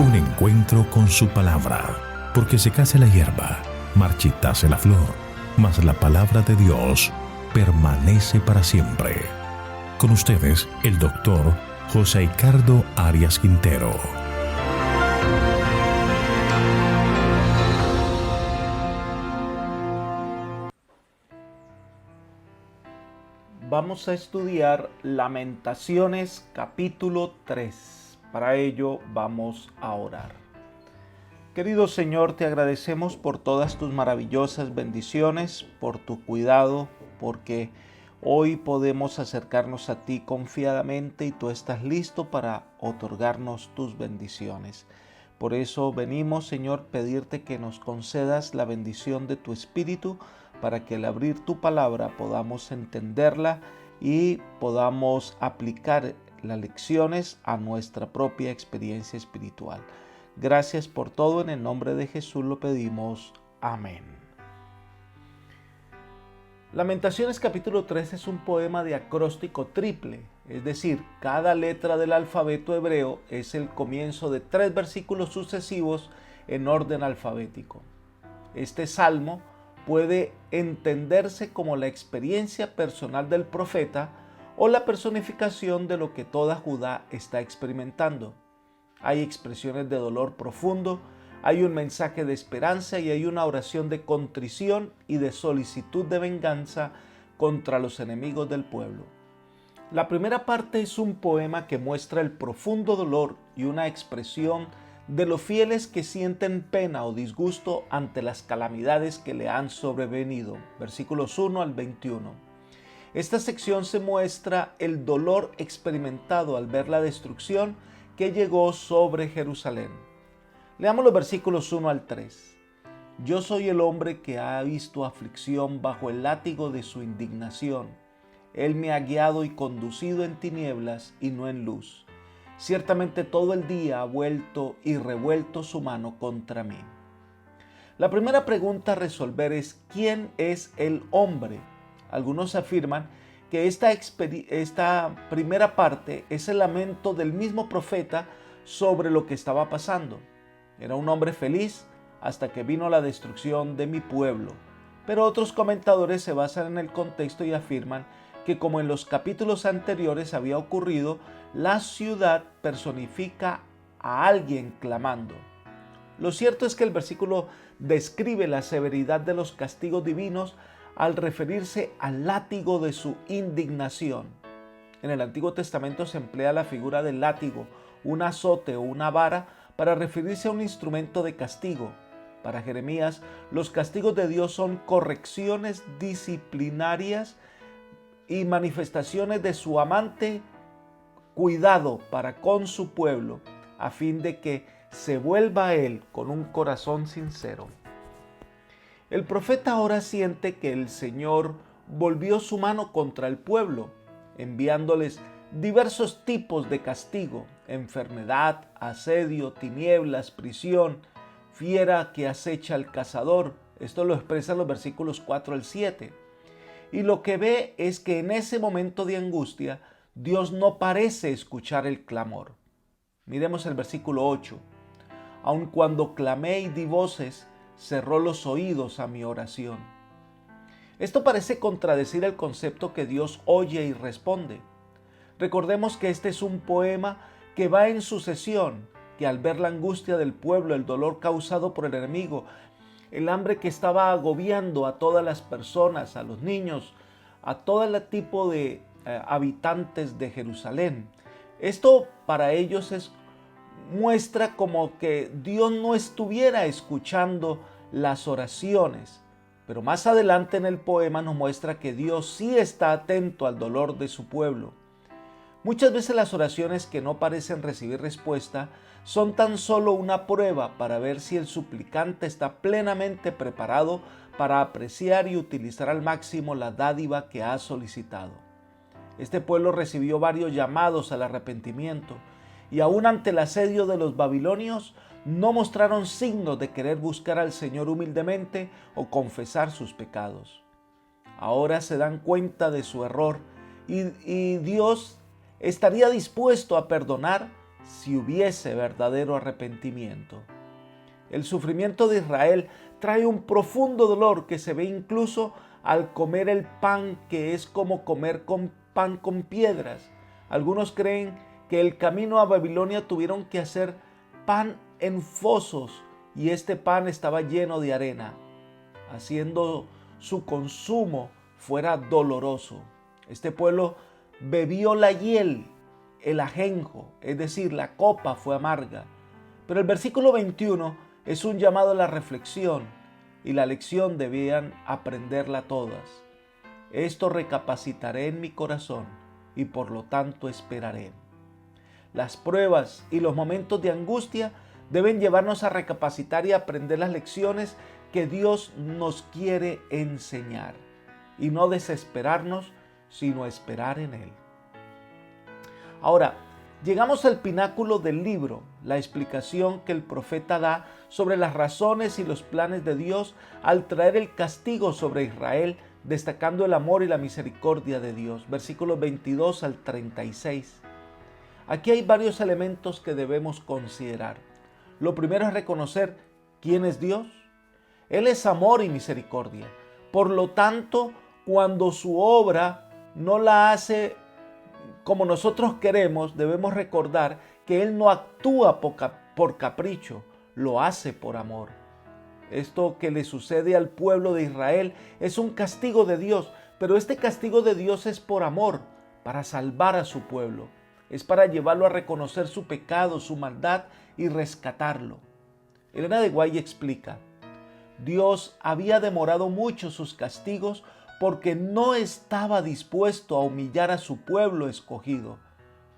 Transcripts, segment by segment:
Un encuentro con su palabra, porque secase la hierba, marchitase la flor, mas la palabra de Dios permanece para siempre. Con ustedes, el doctor José Ricardo Arias Quintero. Vamos a estudiar Lamentaciones capítulo 3. Para ello vamos a orar. Querido Señor, te agradecemos por todas tus maravillosas bendiciones, por tu cuidado, porque hoy podemos acercarnos a ti confiadamente y tú estás listo para otorgarnos tus bendiciones. Por eso venimos, Señor, pedirte que nos concedas la bendición de tu Espíritu para que al abrir tu palabra podamos entenderla y podamos aplicar las lecciones a nuestra propia experiencia espiritual. Gracias por todo, en el nombre de Jesús lo pedimos. Amén. Lamentaciones capítulo 3 es un poema de acróstico triple, es decir, cada letra del alfabeto hebreo es el comienzo de 3 versículos sucesivos en orden alfabético. Este salmo puede entenderse como la experiencia personal del profeta o la personificación de lo que toda Judá está experimentando. Hay expresiones de dolor profundo, hay un mensaje de esperanza y hay una oración de contrición y de solicitud de venganza contra los enemigos del pueblo. La primera parte es un poema que muestra el profundo dolor y una expresión de los fieles que sienten pena o disgusto ante las calamidades que le han sobrevenido. Versículos 1 al 21. Esta sección se muestra el dolor experimentado al ver la destrucción que llegó sobre Jerusalén. Leamos los versículos 1 al 3. Yo soy el hombre que ha visto aflicción bajo el látigo de su indignación. Él me ha guiado y conducido en tinieblas y no en luz. Ciertamente todo el día ha vuelto y revuelto su mano contra mí. La primera pregunta a resolver es: ¿quién es el hombre? Algunos afirman que esta primera parte es el lamento del mismo profeta sobre lo que estaba pasando. Era un hombre feliz hasta que vino la destrucción de mi pueblo. Pero otros comentadores se basan en el contexto y afirman que, como en los capítulos anteriores había ocurrido, la ciudad personifica a alguien clamando. Lo cierto es que el versículo describe la severidad de los castigos divinos al referirse al látigo de su indignación. En el Antiguo Testamento se emplea la figura del látigo, un azote o una vara, para referirse a un instrumento de castigo. Para Jeremías, los castigos de Dios son correcciones disciplinarias y manifestaciones de su amante cuidado para con su pueblo, a fin de que se vuelva a él con un corazón sincero. El profeta ahora siente que el Señor volvió su mano contra el pueblo, enviándoles diversos tipos de castigo: enfermedad, asedio, tinieblas, prisión, fiera que acecha al cazador. Esto lo expresan los versículos 4 al 7. Y lo que ve es que en ese momento de angustia, Dios no parece escuchar el clamor. Miremos el versículo 8. Aun cuando clamé y di voces, cerró los oídos a mi oración. Esto parece contradecir el concepto que Dios oye y responde. Recordemos que este es un poema que va en sucesión, que al ver la angustia del pueblo, el dolor causado por el enemigo, el hambre que estaba agobiando a todas las personas, a los niños, a todo el tipo de habitantes de Jerusalén. Esto para ellos muestra como que Dios no estuviera escuchando las oraciones. Pero más adelante en el poema nos muestra que Dios sí está atento al dolor de su pueblo. Muchas veces las oraciones que no parecen recibir respuesta son tan solo una prueba para ver si el suplicante está plenamente preparado para apreciar y utilizar al máximo la dádiva que ha solicitado. Este pueblo recibió varios llamados al arrepentimiento y aún ante el asedio de los babilonios no mostraron signos de querer buscar al Señor humildemente o confesar sus pecados. Ahora se dan cuenta de su error y Dios estaría dispuesto a perdonar si hubiese verdadero arrepentimiento. El sufrimiento de Israel trae un profundo dolor que se ve incluso al comer el pan, que es como comer pan con piedras. Algunos creen que el camino a Babilonia tuvieron que hacer pan en fosos y este pan estaba lleno de arena, haciendo su consumo fuera doloroso. Este pueblo bebió la hiel, el ajenjo, es decir, la copa fue amarga. Pero el versículo 21 es un llamado a la reflexión y la lección debían aprenderla todas. Esto recapacitaré en mi corazón y por lo tanto esperaré. Las pruebas y los momentos de angustia deben llevarnos a recapacitar y aprender las lecciones que Dios nos quiere enseñar y no desesperarnos, sino esperar en Él. Ahora, llegamos al pináculo del libro, la explicación que el profeta da sobre las razones y los planes de Dios al traer el castigo sobre Israel, destacando el amor y la misericordia de Dios. Versículos 22 al 36. Aquí hay varios elementos que debemos considerar. Lo primero es reconocer quién es Dios. Él es amor y misericordia. Por lo tanto, cuando su obra no la hace como nosotros queremos, debemos recordar que Él no actúa por capricho, lo hace por amor. Esto que le sucede al pueblo de Israel es un castigo de Dios, pero este castigo de Dios es por amor, para salvar a su pueblo. Es para llevarlo a reconocer su pecado, su maldad y rescatarlo. Elena de White explica: Dios había demorado mucho sus castigos porque no estaba dispuesto a humillar a su pueblo escogido,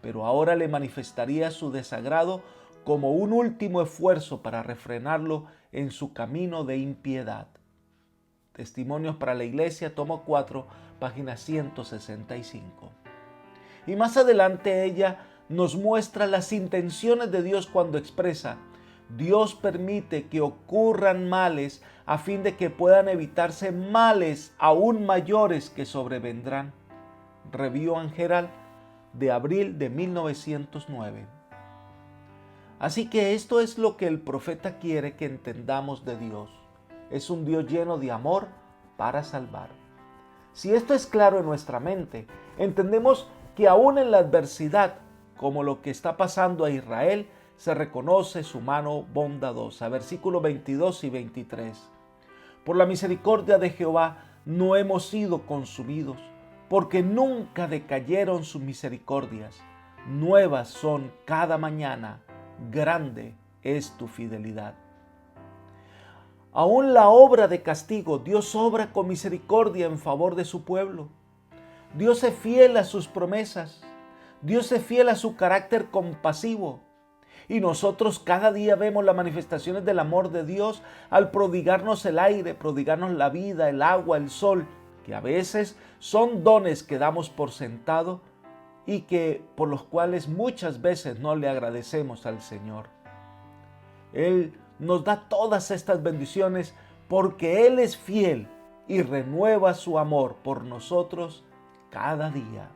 pero ahora le manifestaría su desagrado como un último esfuerzo para refrenarlo en su camino de impiedad. Testimonios para la Iglesia, tomo 4, página 165. Y más adelante ella nos muestra las intenciones de Dios cuando expresa: Dios permite que ocurran males a fin de que puedan evitarse males aún mayores que sobrevendrán. Review and Herald de abril de 1909. Así que esto es lo que el profeta quiere que entendamos de Dios. Es un Dios lleno de amor para salvar. Si esto es claro en nuestra mente, entendemos que aún en la adversidad, como lo que está pasando a Israel, se reconoce su mano bondadosa. Versículos 22 y 23. Por la misericordia de Jehová no hemos sido consumidos, porque nunca decayeron sus misericordias. Nuevas son cada mañana, grande es tu fidelidad. Aún la obra de castigo, Dios obra con misericordia en favor de su pueblo. Dios es fiel a sus promesas. Dios es fiel a su carácter compasivo. Y nosotros cada día vemos las manifestaciones del amor de Dios al prodigarnos el aire, prodigarnos la vida, el agua, el sol, que a veces son dones que damos por sentado y que por los cuales muchas veces no le agradecemos al Señor. Él nos da todas estas bendiciones porque Él es fiel y renueva su amor por nosotros cada día.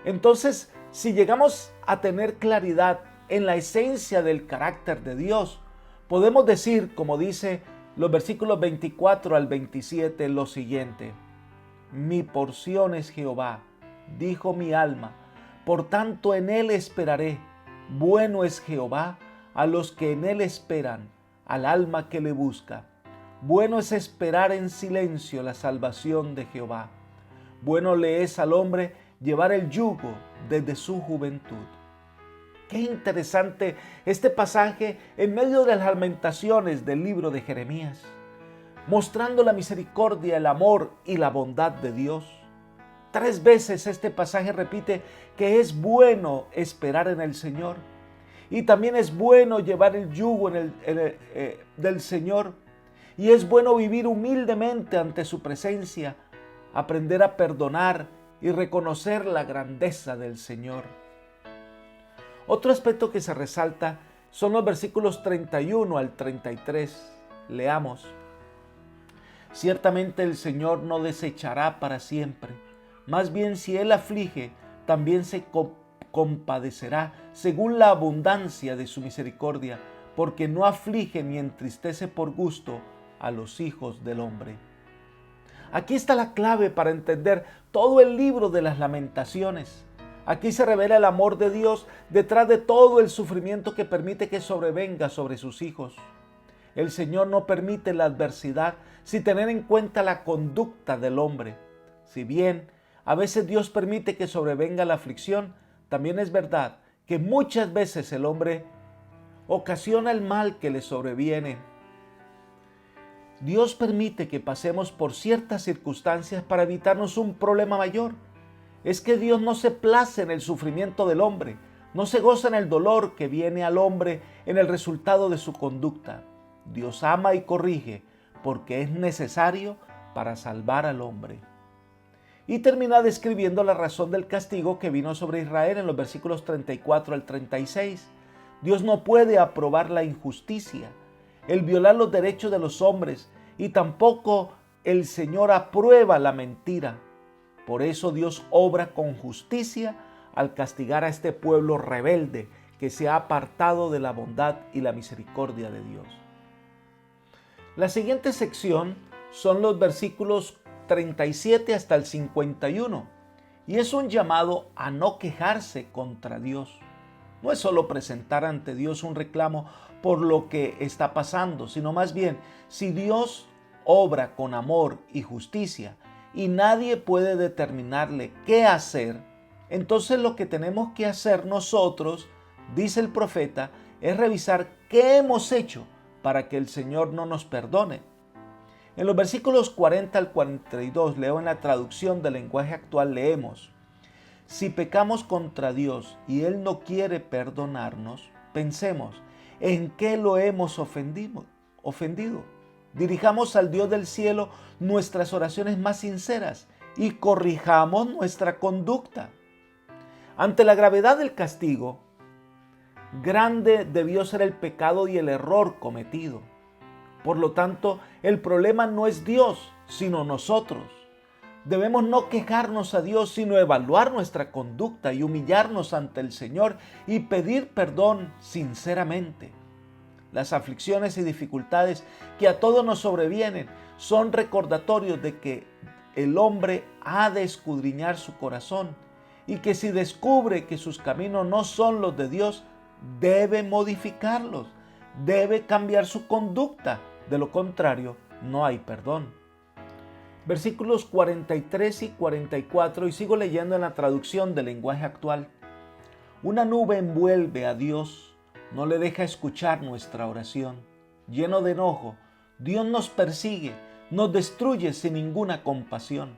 Entonces, si llegamos a tener claridad en la esencia del carácter de Dios, podemos decir, como dice los versículos 24 al 27, lo siguiente: Mi porción es Jehová, dijo mi alma, por tanto en Él esperaré. Bueno es Jehová a los que en Él esperan, al alma que le busca. Bueno es esperar en silencio la salvación de Jehová. Bueno le es al hombre llevar el yugo desde su juventud. Qué interesante este pasaje en medio de las lamentaciones del libro de Jeremías, mostrando la misericordia, el amor y la bondad de Dios. 3 veces este pasaje repite que es bueno esperar en el Señor y también es bueno llevar el yugo del Señor y es bueno vivir humildemente ante su presencia, aprender a perdonar y reconocer la grandeza del Señor. Otro aspecto que se resalta son los versículos 31 al 33. Leamos: Ciertamente el Señor no desechará para siempre, más bien si Él aflige, también se compadecerá según la abundancia de su misericordia, porque no aflige ni entristece por gusto a los hijos del hombre. Aquí está la clave para entender todo el libro de las Lamentaciones. Aquí se revela el amor de Dios detrás de todo el sufrimiento que permite que sobrevenga sobre sus hijos. El Señor no permite la adversidad sin tener en cuenta la conducta del hombre. Si bien a veces Dios permite que sobrevenga la aflicción, también es verdad que muchas veces el hombre ocasiona el mal que le sobreviene. Dios permite que pasemos por ciertas circunstancias para evitarnos un problema mayor. Es que Dios no se place en el sufrimiento del hombre, no se goza en el dolor que viene al hombre en el resultado de su conducta. Dios ama y corrige porque es necesario para salvar al hombre. Y termina describiendo la razón del castigo que vino sobre Israel en los versículos 34 al 36. Dios no puede aprobar la injusticia, el violar los derechos de los hombres, y tampoco el Señor aprueba la mentira. Por eso Dios obra con justicia al castigar a este pueblo rebelde que se ha apartado de la bondad y la misericordia de Dios. La siguiente sección son los versículos 37 hasta el 51, y es un llamado a no quejarse contra Dios. No es solo presentar ante Dios un reclamo por lo que está pasando, sino más bien, si Dios obra con amor y justicia y nadie puede determinarle qué hacer, entonces lo que tenemos que hacer nosotros, dice el profeta, es revisar qué hemos hecho para que el Señor no nos perdone. En los versículos 40 al 42, leo en la traducción del lenguaje actual, leemos: si pecamos contra Dios y Él no quiere perdonarnos, pensemos, ¿en qué lo hemos ofendido? Dirijamos al Dios del cielo nuestras oraciones más sinceras y corrijamos nuestra conducta. Ante la gravedad del castigo, grande debió ser el pecado y el error cometido. Por lo tanto, el problema no es Dios, sino nosotros. Debemos no quejarnos a Dios, sino evaluar nuestra conducta y humillarnos ante el Señor y pedir perdón sinceramente. Las aflicciones y dificultades que a todos nos sobrevienen son recordatorios de que el hombre ha de escudriñar su corazón y que si descubre que sus caminos no son los de Dios, debe modificarlos, debe cambiar su conducta. De lo contrario, no hay perdón. Versículos 43 y 44, y sigo leyendo en la traducción del lenguaje actual. Una nube envuelve a Dios, no le deja escuchar nuestra oración. Lleno de enojo, Dios nos persigue, nos destruye sin ninguna compasión.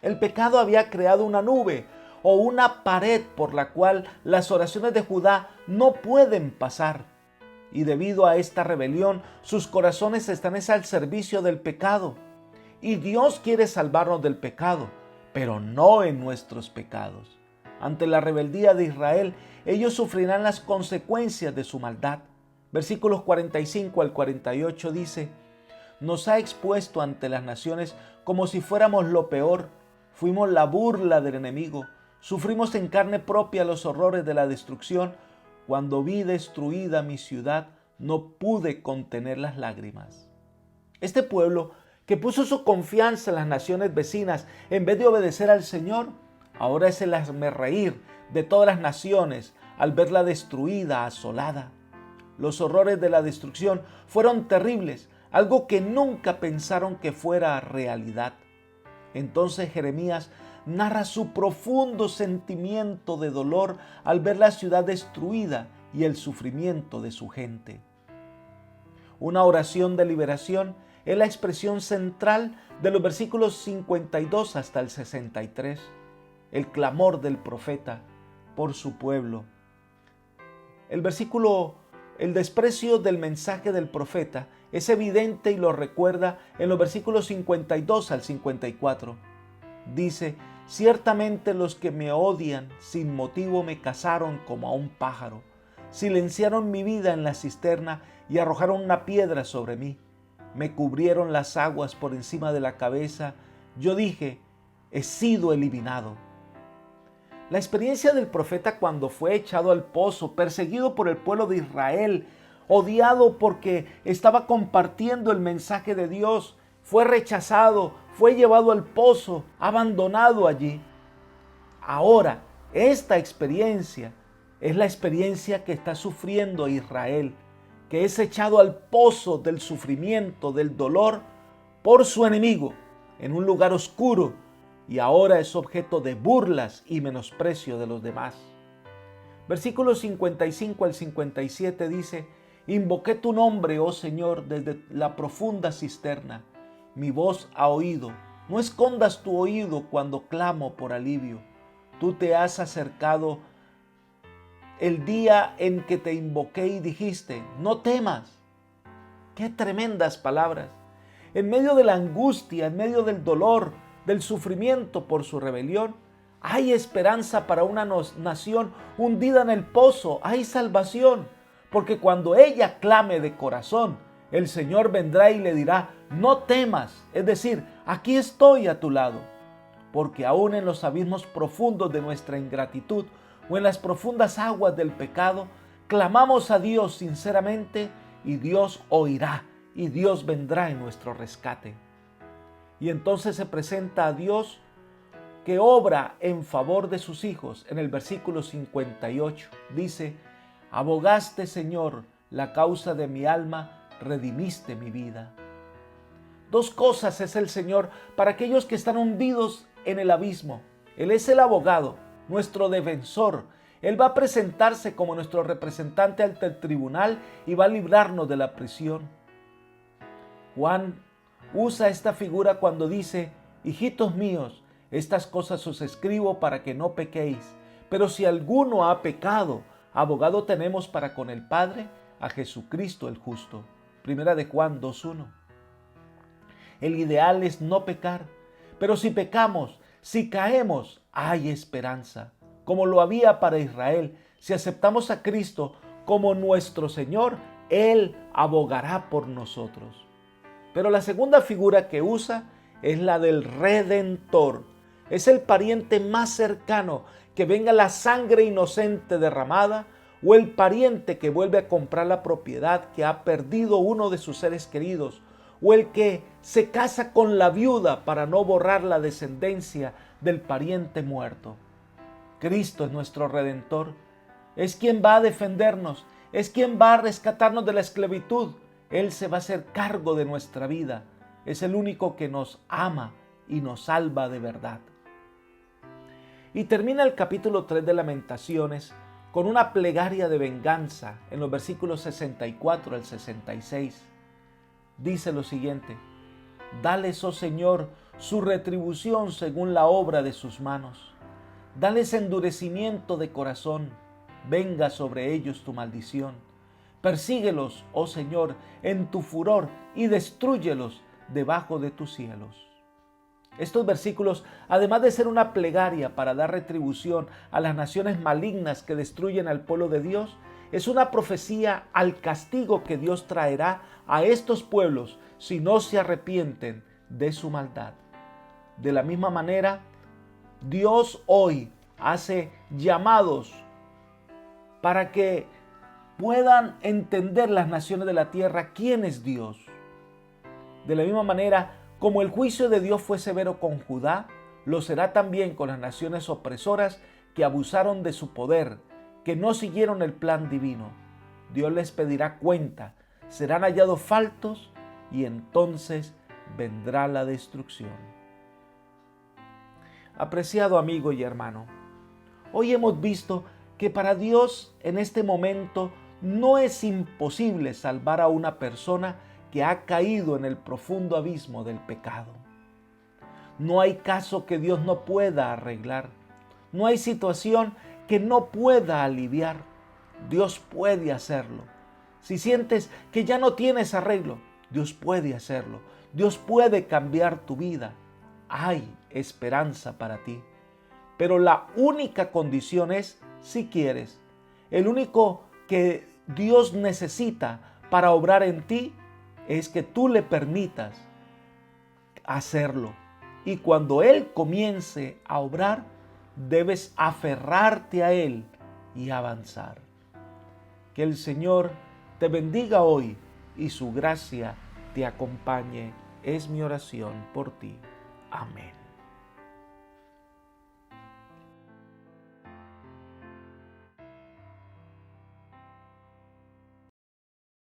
El pecado había creado una nube o una pared por la cual las oraciones de Judá no pueden pasar. Y debido a esta rebelión, sus corazones están al servicio del pecado. Y Dios quiere salvarnos del pecado, pero no en nuestros pecados. Ante la rebeldía de Israel, ellos sufrirán las consecuencias de su maldad. Versículos 45 al 48 dice: nos ha expuesto ante las naciones como si fuéramos lo peor. Fuimos la burla del enemigo. Sufrimos en carne propia los horrores de la destrucción. Cuando vi destruida mi ciudad, no pude contener las lágrimas. Este pueblo que puso su confianza en las naciones vecinas en vez de obedecer al Señor, ahora es el hazmerreír de todas las naciones al verla destruida, asolada. Los horrores de la destrucción fueron terribles, algo que nunca pensaron que fuera realidad. Entonces Jeremías narra su profundo sentimiento de dolor al ver la ciudad destruida y el sufrimiento de su gente. Una oración de liberación es la expresión central de los versículos 52 hasta el 63, el clamor del profeta por su pueblo. El desprecio del mensaje del profeta es evidente y lo recuerda en los versículos 52 al 54. Dice: ciertamente los que me odian sin motivo me cazaron como a un pájaro, silenciaron mi vida en la cisterna y arrojaron una piedra sobre mí. Me cubrieron las aguas por encima de la cabeza. Yo dije: he sido eliminado. La experiencia del profeta cuando fue echado al pozo, perseguido por el pueblo de Israel, odiado porque estaba compartiendo el mensaje de Dios, fue rechazado, fue llevado al pozo, abandonado allí. Ahora, esta experiencia es la experiencia que está sufriendo Israel, que es echado al pozo del sufrimiento, del dolor, por su enemigo, en un lugar oscuro, y ahora es objeto de burlas y menosprecio de los demás. Versículos 55 al 57 dice: Invoqué tu nombre, oh Señor, desde la profunda cisterna. Mi voz ha oído. No escondas tu oído cuando clamo por alivio. Tú te has acercado el día en que te invoqué y dijiste: no temas. ¡Qué tremendas palabras! En medio de la angustia, en medio del dolor, del sufrimiento por su rebelión, hay esperanza para una nación hundida en el pozo. Hay salvación, porque cuando ella clame de corazón, el Señor vendrá y le dirá: no temas, es decir, aquí estoy a tu lado. Porque aún en los abismos profundos de nuestra ingratitud o en las profundas aguas del pecado, clamamos a Dios sinceramente y Dios oirá y Dios vendrá en nuestro rescate. Y entonces se presenta a Dios que obra en favor de sus hijos. En el versículo 58 dice: abogaste, Señor, la causa de mi alma, redimiste mi vida. Dos cosas es el Señor para aquellos que están hundidos en el abismo. Él es el abogado, nuestro defensor. Él va a presentarse como nuestro representante ante el tribunal y va a librarnos de la prisión. Juan usa esta figura cuando dice: hijitos míos, estas cosas os escribo para que no pequéis. Pero si alguno ha pecado, abogado tenemos para con el Padre, a Jesucristo el justo. Primera de Juan 2:1. El ideal es no pecar, pero si pecamos, si caemos, hay esperanza, como lo había para Israel. Si aceptamos a Cristo como nuestro Señor, Él abogará por nosotros. Pero la segunda figura que usa es la del Redentor. Es el pariente más cercano que venga la sangre inocente derramada, o el pariente que vuelve a comprar la propiedad que ha perdido uno de sus seres queridos, o el que se casa con la viuda para no borrar la descendencia del pariente muerto. Cristo es nuestro Redentor. Es quien va a defendernos, es quien va a rescatarnos de la esclavitud. Él se va a hacer cargo de nuestra vida. Es el único que nos ama y nos salva de verdad. Y termina el capítulo 3 de Lamentaciones con una plegaria de venganza en los versículos 64 al 66. Dice lo siguiente: dales, oh Señor, su retribución según la obra de sus manos. Dales endurecimiento de corazón, venga sobre ellos tu maldición. Persíguelos, oh Señor, en tu furor y destrúyelos debajo de tus cielos. Estos versículos, además de ser una plegaria para dar retribución a las naciones malignas que destruyen al pueblo de Dios, es una profecía al castigo que Dios traerá a estos pueblos si no se arrepienten de su maldad. De la misma manera, Dios hoy hace llamados para que puedan entender las naciones de la tierra quién es Dios. De la misma manera, como el juicio de Dios fue severo con Judá, lo será también con las naciones opresoras que abusaron de su poder, que no siguieron el plan divino. Dios les pedirá cuenta, serán hallados faltos y entonces vendrá la destrucción. Apreciado amigo y hermano, hoy hemos visto que para Dios en este momento no es imposible salvar a una persona que ha caído en el profundo abismo del pecado. No hay caso que Dios no pueda arreglar. No hay situación que no pueda aliviar. Dios puede hacerlo. Si sientes que ya no tienes arreglo, Dios puede hacerlo. Dios puede cambiar tu vida. Hay esperanza para ti. Pero la única condición es si quieres. El único que Dios necesita para obrar en ti es que tú le permitas hacerlo. Y cuando Él comience a obrar, debes aferrarte a Él y avanzar. Que el Señor te bendiga hoy y su gracia te acompañe. Es mi oración por ti. Amén.